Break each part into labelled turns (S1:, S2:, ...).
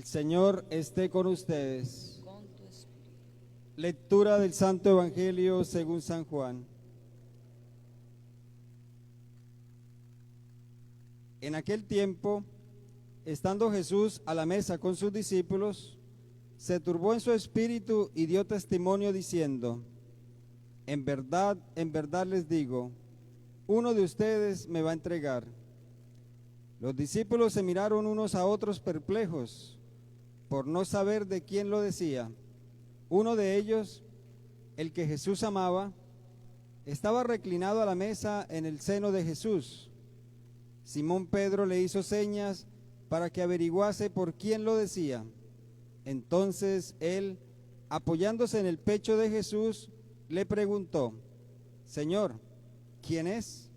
S1: Señor esté con ustedes.
S2: Con tu espíritu.
S1: Lectura del Santo Evangelio según San Juan. En aquel tiempo, estando Jesús a la mesa con sus discípulos, se turbó en su espíritu y dio testimonio diciendo: en verdad les digo, uno de ustedes me va a entregar. Los discípulos se miraron unos a otros perplejos, por no saber de quién lo decía. Uno de ellos, el que Jesús amaba, estaba reclinado a la mesa en el seno de Jesús. Simón Pedro le hizo señas para que averiguase por quién lo decía. Entonces él, apoyándose en el pecho de Jesús, le preguntó: Señor, ¿quién es?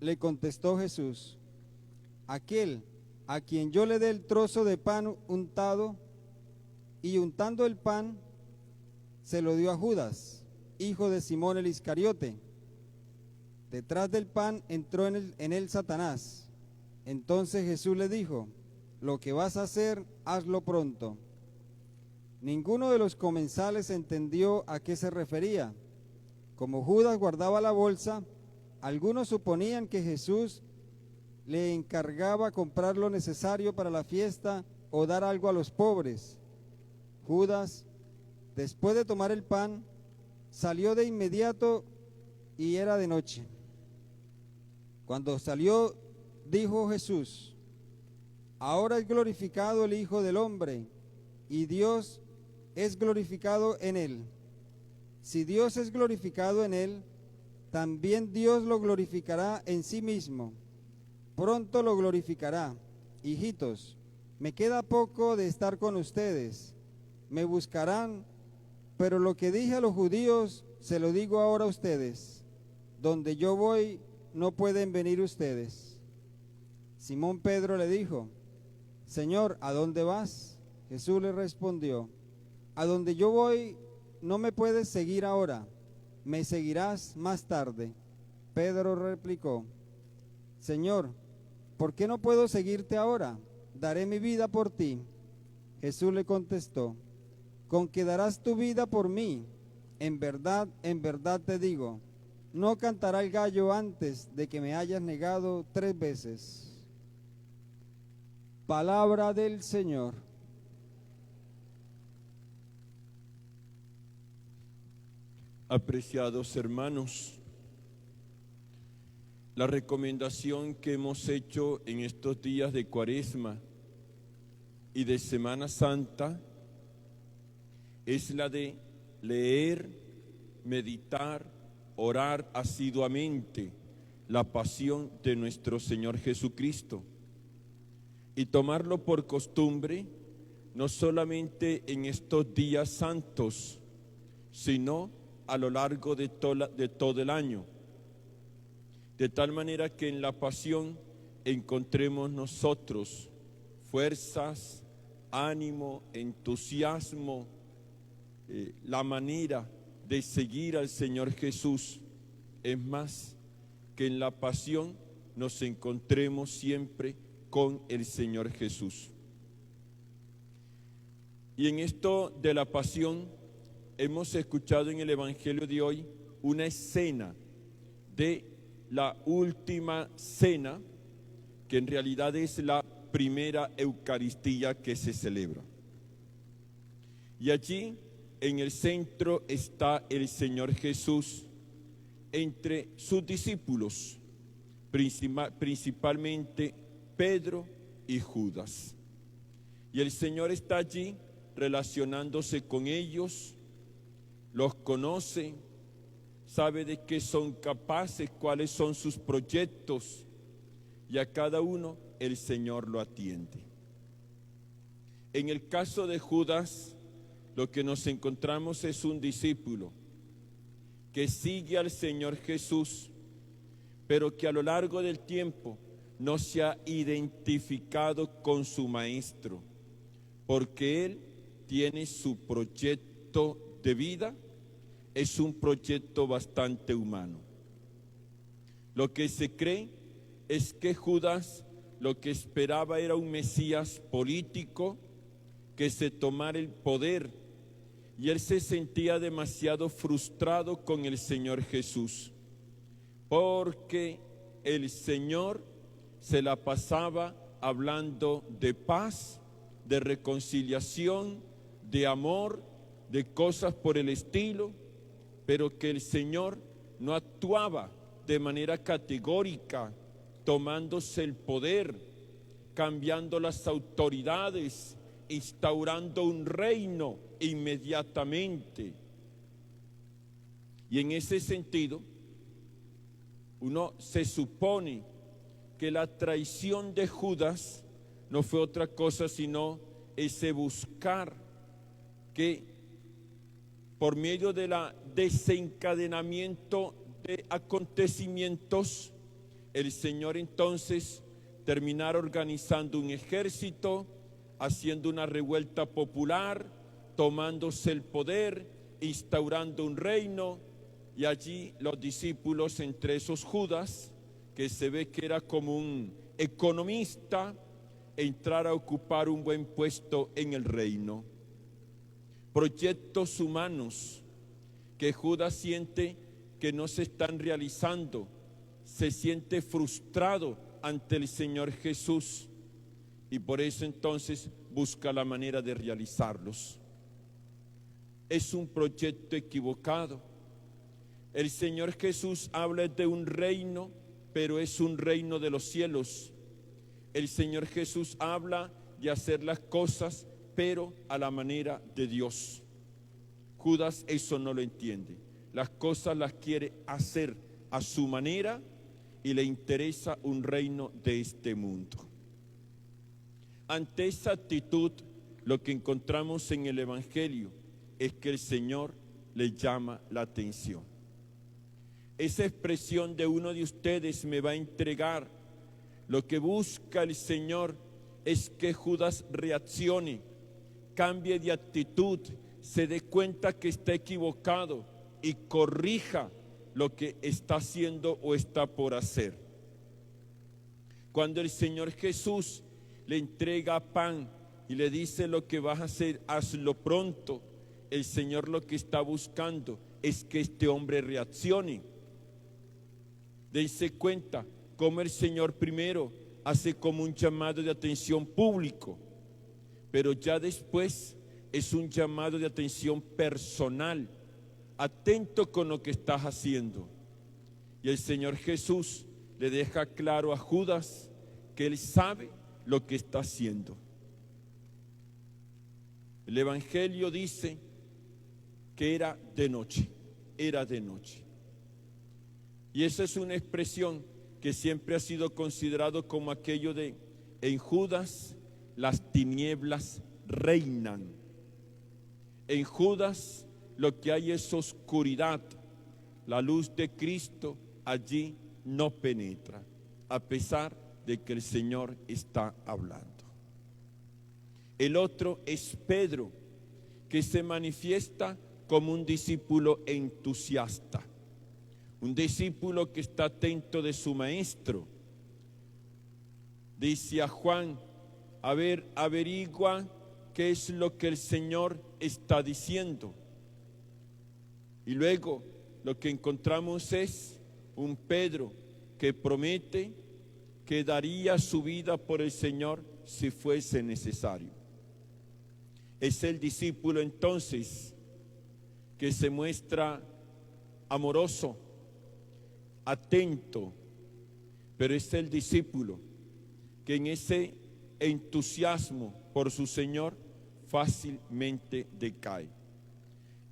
S1: Le contestó Jesús: aquel a quien yo le dé el trozo de pan untado. Y untando el pan, se lo dio a Judas, hijo de Simón el Iscariote. Detrás del pan entró en él Satanás. Entonces Jesús le dijo: lo que vas a hacer, hazlo pronto. Ninguno de los comensales entendió a qué se refería. Como Judas guardaba la bolsa, algunos suponían que Jesús le encargaba comprar lo necesario para la fiesta o dar algo a los pobres. Judas, después de tomar el pan, salió de inmediato y era de noche. Cuando salió, dijo Jesús: ahora es glorificado el Hijo del Hombre, y Dios es glorificado en él. Si Dios es glorificado en él, también Dios lo glorificará en sí mismo. Pronto lo glorificará. Hijitos, me queda poco de estar con ustedes. Me buscarán, pero lo que dije a los judíos, se lo digo ahora a ustedes: donde yo voy, no pueden venir ustedes. Simón Pedro le dijo: Señor, ¿a dónde vas? Jesús le respondió: a donde yo voy, no me puedes seguir ahora, me seguirás más tarde. Pedro replicó: Señor, ¿por qué no puedo seguirte ahora? Daré mi vida por ti. Jesús le contestó: con que darás tu vida por mí. En verdad te digo, no cantará el gallo antes de que me hayas negado 3 veces. Palabra del Señor.
S3: Apreciados hermanos, la recomendación que hemos hecho en estos días de Cuaresma y de Semana Santa es la de leer, meditar, orar asiduamente la pasión de nuestro Señor Jesucristo y tomarlo por costumbre, no solamente en estos días santos, sino a lo largo de todo el año, de tal manera que en la pasión encontremos nosotros fuerzas, ánimo, entusiasmo, la manera de seguir al Señor Jesús. Es más, que en la pasión nos encontremos siempre con el Señor Jesús. Y en esto de la pasión hemos escuchado en el Evangelio de hoy una escena de la última cena, que en realidad es la primera Eucaristía que se celebra. Y allí en el centro está el Señor Jesús entre sus discípulos, principalmente Pedro y Judas. Y el Señor está allí relacionándose con ellos, los conoce, sabe de qué son capaces, cuáles son sus proyectos, y a cada uno el Señor lo atiende. En el caso de Judas, lo que nos encontramos es un discípulo que sigue al Señor Jesús, pero que a lo largo del tiempo no se ha identificado con su maestro, porque él tiene su proyecto de vida, es un proyecto bastante humano. Lo que se cree es que Judas lo que esperaba era un Mesías político, que se tomara el poder, y él se sentía demasiado frustrado con el Señor Jesús, porque el Señor se la pasaba hablando de paz, de reconciliación, de amor, de cosas por el estilo, pero que el Señor no actuaba de manera categórica, tomándose el poder, cambiando las autoridades, instaurando un reino inmediatamente. Y en ese sentido, uno se supone que la traición de Judas no fue otra cosa sino ese buscar que por medio del desencadenamiento de acontecimientos, el Señor entonces terminara organizando un ejército, haciendo una revuelta popular, tomándose el poder, instaurando un reino, y allí los discípulos, entre esos Judas, que se ve que era como un economista, entrar a ocupar un buen puesto en el reino. Proyectos humanos que Judas siente que no se están realizando, se siente frustrado ante el Señor Jesús, y por eso entonces busca la manera de realizarlos. Es un proyecto equivocado. El Señor Jesús habla de un reino, pero es un reino de los cielos. El Señor Jesús habla de hacer las cosas, pero a la manera de Dios. Judas eso no lo entiende. Las cosas las quiere hacer a su manera y le interesa un reino de este mundo. Ante esa actitud, lo que encontramos en el Evangelio es que el Señor le llama la atención. Esa expresión de uno de ustedes me va a entregar. Lo que busca el Señor es que Judas reaccione, cambie de actitud, se dé cuenta que está equivocado y corrija lo que está haciendo o está por hacer. Cuando el Señor Jesús le entrega pan y le dice: lo que vas a hacer, hazlo pronto, el Señor lo que está buscando es que este hombre reaccione. Dense cuenta cómo el Señor primero hace como un llamado de atención público, pero ya después es un llamado de atención personal. Atento con lo que estás haciendo. Y el Señor Jesús le deja claro a Judas que él sabe lo que está haciendo. El Evangelio dice que era de noche, era de noche. Y esa es una expresión que siempre ha sido considerado como aquello de: en Judas las tinieblas reinan. En Judas lo que hay es oscuridad. La luz de Cristo allí no penetra, a pesar de que el Señor está hablando. El otro es Pedro, que se manifiesta como un discípulo entusiasta, un discípulo que está atento de su maestro. Dice a Juan: a ver, averigua qué es lo que el Señor está diciendo. Y luego lo que encontramos es un Pedro que promete que daría su vida por el Señor si fuese necesario. Es el discípulo entonces que se muestra amoroso, atento, pero es el discípulo que en ese entusiasmo por su Señor fácilmente decae.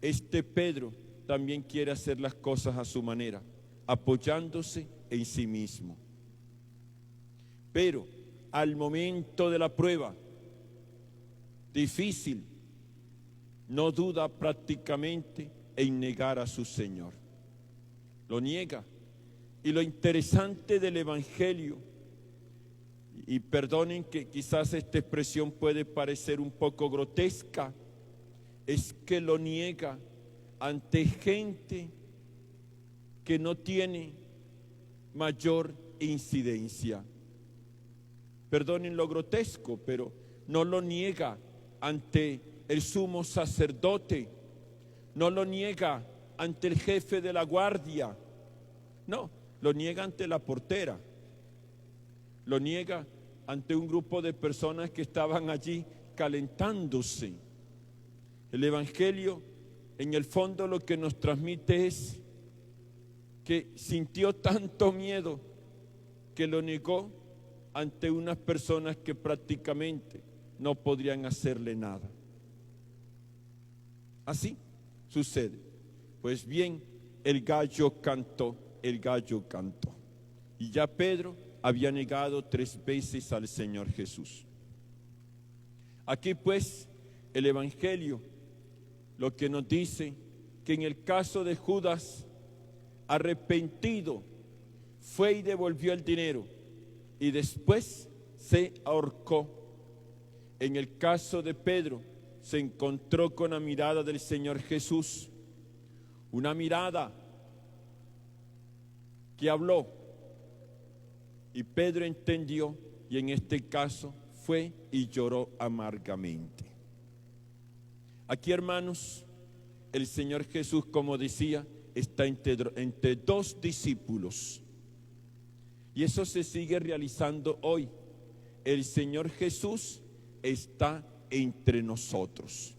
S3: Este Pedro también quiere hacer las cosas a su manera, apoyándose en sí mismo. Pero al momento de la prueba difícil, no duda prácticamente en negar a su Señor. Lo niega. Y lo interesante del Evangelio, y perdonen que quizás esta expresión puede parecer un poco grotesca, es que lo niega ante gente que no tiene mayor incidencia. Perdonen lo grotesco, pero no lo niega ante el sumo sacerdote, no lo niega ante el jefe de la guardia, no, lo niega ante la portera, lo niega ante un grupo de personas que estaban allí calentándose. El Evangelio, en el fondo, lo que nos transmite es que sintió tanto miedo que lo negó ante unas personas que prácticamente no podrían hacerle nada. Así sucede. Pues bien, el gallo cantó. Y ya Pedro había negado 3 veces al Señor Jesús. Aquí pues el Evangelio lo que nos dice que en el caso de Judas, arrepentido, fue y devolvió el dinero y después se ahorcó. En el caso de Pedro, se encontró con la mirada del Señor Jesús, una mirada que habló, y Pedro entendió, y en este caso fue y lloró amargamente. Aquí, hermanos, el Señor Jesús, como decía, está entre 2 discípulos, y eso se sigue realizando hoy. El Señor Jesús está entre nosotros,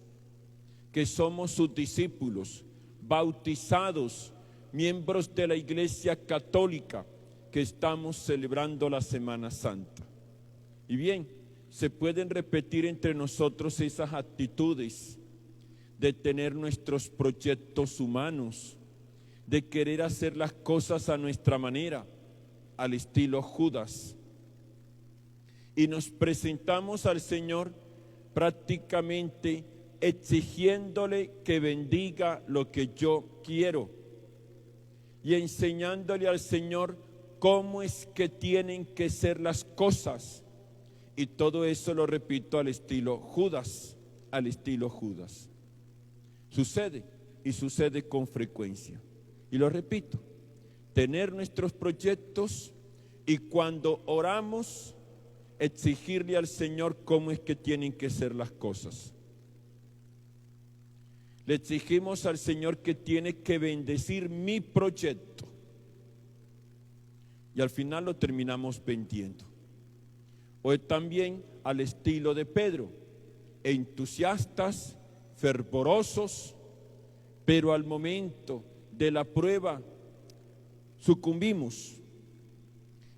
S3: que somos sus discípulos, bautizados, miembros de la Iglesia Católica, que estamos celebrando la Semana Santa. Y bien, se pueden repetir entre nosotros esas actitudes de tener nuestros proyectos humanos, de querer hacer las cosas a nuestra manera, al estilo Judas. Y nos presentamos al Señor prácticamente exigiéndole que bendiga lo que yo quiero y enseñándole al Señor cómo es que tienen que ser las cosas. Y todo eso lo repito al estilo Judas, Sucede, y sucede con frecuencia. Y lo repito, tener nuestros proyectos y cuando oramos, exigirle al Señor cómo es que tienen que ser las cosas. Le exigimos al Señor que tiene que bendecir mi proyecto. Y al final lo terminamos vendiendo. O también al estilo de Pedro, entusiastas, fervorosos, pero al momento de la prueba sucumbimos.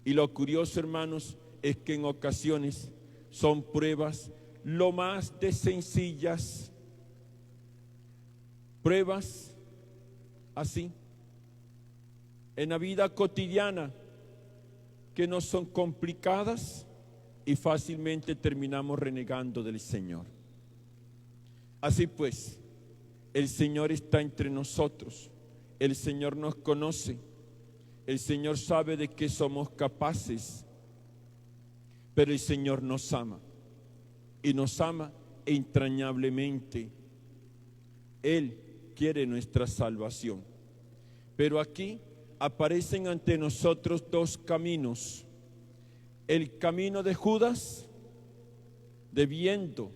S3: Y lo curioso, hermanos, es que en ocasiones son pruebas lo más de sencillas, pruebas así, en la vida cotidiana, que no son complicadas y fácilmente terminamos renegando del Señor. Así pues, el Señor está entre nosotros, el Señor nos conoce, el Señor sabe de qué somos capaces, pero el Señor nos ama y nos ama entrañablemente. Él quiere nuestra salvación. Pero aquí aparecen ante nosotros 2 caminos. El camino de Judas, de viendo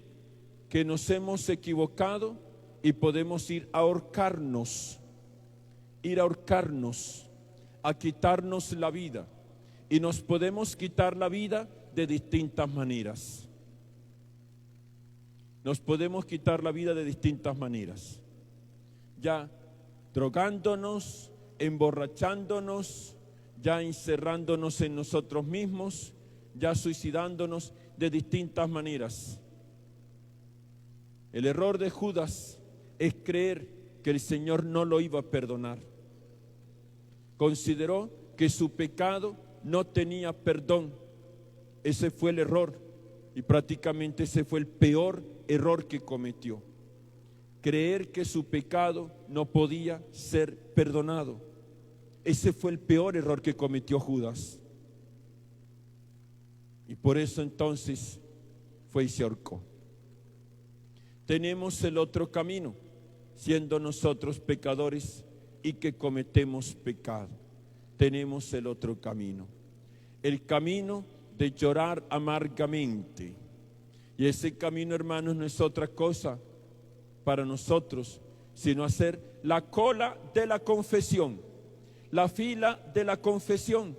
S3: que nos hemos equivocado y podemos ir a ahorcarnos, a quitarnos la vida. Y nos podemos quitar la vida de distintas maneras. Ya drogándonos, emborrachándonos, ya encerrándonos en nosotros mismos, ya suicidándonos de distintas maneras. El error de Judas es creer que el Señor no lo iba a perdonar. Consideró que su pecado no tenía perdón. Ese fue el error y prácticamente ese fue el peor error que cometió. Creer que su pecado no podía ser perdonado. Ese fue el peor error que cometió Judas. Y por eso entonces fue y se ahorcó. Tenemos el otro camino, siendo nosotros pecadores y que cometemos pecado. Tenemos el otro camino, el camino de llorar amargamente. Y ese camino, hermanos, no es otra cosa para nosotros, sino hacer la cola de la confesión, la fila de la confesión,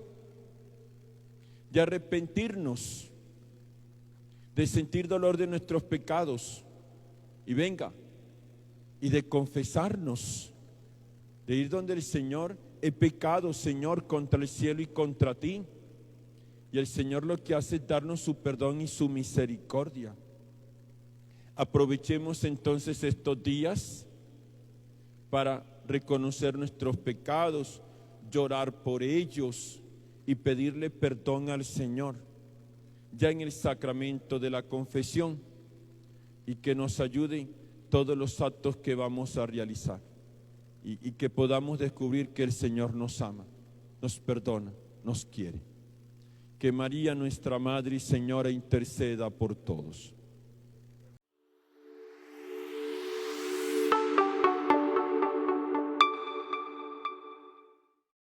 S3: de arrepentirnos, de sentir dolor de nuestros pecados, y venga, y de confesarnos, de ir donde el Señor: he pecado, Señor, contra el cielo y contra ti. Y el Señor lo que hace es darnos su perdón y su misericordia. Aprovechemos entonces estos días para reconocer nuestros pecados, llorar por ellos y pedirle perdón al Señor, ya en el sacramento de la confesión, y que nos ayude todos los actos que vamos a realizar, y que podamos descubrir que el Señor nos ama, nos perdona, nos quiere. Que María, nuestra Madre y Señora, interceda por todos.